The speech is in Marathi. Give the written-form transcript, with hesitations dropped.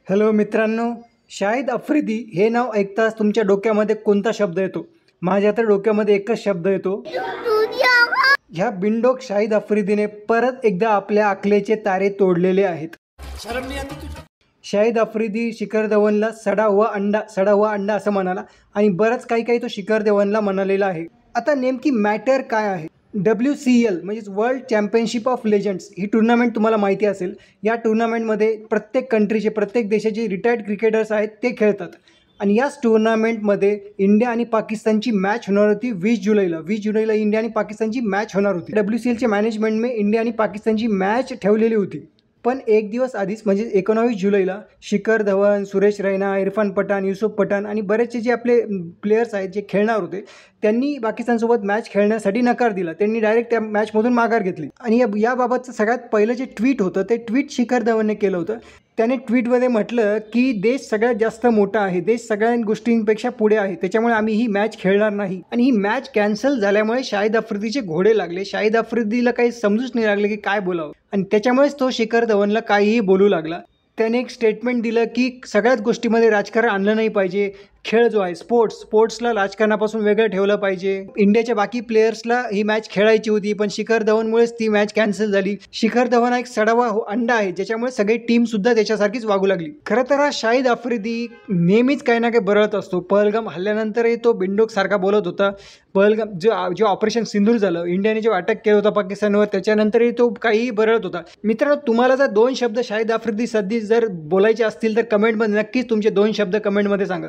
हॅलो मित्रांनो, शाहिद आफ्रिदी हे नाव ऐकताच तुमच्या डोक्यामध्ये कोणता शब्द येतो? माझ्या तर डोक्यामध्ये एकच शब्द येतो. ह्या बिनडोक शाहिद आफ्रिदीने परत एकदा आपल्या अकलेचे तारे तोडलेले आहेत. शाहिद आफ्रिदी शिखर धवनला सडा हुआ अंडा असं म्हणाला आणि बरंच काही तो शिखर धवनला म्हणालेला आहे. आता नेमकी मॅटर काय आहे? WCL म्हणजेच world championship of legends he tournament तुम्हाला माहिती असेल. या टुर्नामेंटमध्ये प्रत्येक कंट्रीचे, प्रत्येक देशाचे रिटायर्ड क्रिकेटर्स आहेत ते खेळतात आणि याच टुर्नामेंटमध्ये इंडिया आणि पाकिस्तानची मॅच होणार होती 20 जुलैला इंडिया आणि पाकिस्तानची मॅच होणार होती. WCLच्या मॅनेजमेंटने इंडिया आणि पाकिस्तानची मॅच ठेवलेली होती. पण एक दिवस आधीच म्हणजे 19 जुलैला शिखर धवन, सुरेश रैना, इरफान पठाण, युसुफ पठाण आणि बरेचसे जे आपले प्लेयर्स आहेत जे खेळणार होते त्यांनी पाकिस्तानसोबत मॅच खेळण्यासाठी नकार दिला. त्यांनी डायरेक्ट त्या मॅचमधून माघार घेतली आणि याबाबतचं सगळ्यात पहिलं जे ट्विट होतं ते ट्विट शिखर धवनने केलं होतं. त्याने ट्विटमध्ये म्हटलं की देश सगळ्यात जास्त मोठा आहे, देश सगळ्या गोष्टींपेक्षा पुढे आहे, त्याच्यामुळे आम्ही ही मॅच खेळणार नाही. आणि ही मॅच कॅन्सल झाल्यामुळे शाहिद आफ्रिदीचे घोडे लागले. शाहिद आफ्रिदीला काही समजूच नाही लागले की काय बोलावं आणि त्याच्यामुळेच तो शिखर धवनला काहीही बोलू लागला. त्याने एक स्टेटमेंट दिलं की सगळ्याच गोष्टीमध्ये राजकारण आणलं नाही पाहिजे. खेळ जो आहे स्पोर्ट्सला राजकारणापासून वेगळं ठेवलं पाहिजे. इंडियाच्या बाकी प्लेयर्सला ही मॅच खेळायची होती पण शिखर धवनमुळेच ती मॅच कॅन्सल झाली. शिखर धवन हा एक सडावा अंडा आहे ज्याच्यामुळे सगळी टीमसुद्धा त्याच्यासारखीच वागू लागली. खरं तर हा शाहिद आफ्रिदी नेहमीच काही ना काही बरळत असतो. पहलगाम हल्ल्यानंतरही तो बिनडोक सारखा बोलत होता. पहलगाम जो ऑपरेशन सिंदूर झालं, इंडियाने जो अटॅक केला होता पाकिस्तानवर, त्याच्यानंतरही तो काहीही बरळत होता. मित्रांनो, तुम्हाला जर 2 शब्द शाहिद आफ्रिदी सध्या जर बोलायचे असतील तर कमेंटमध्ये नक्कीच तुमचे 2 शब्द कमेंटमध्ये सांगा.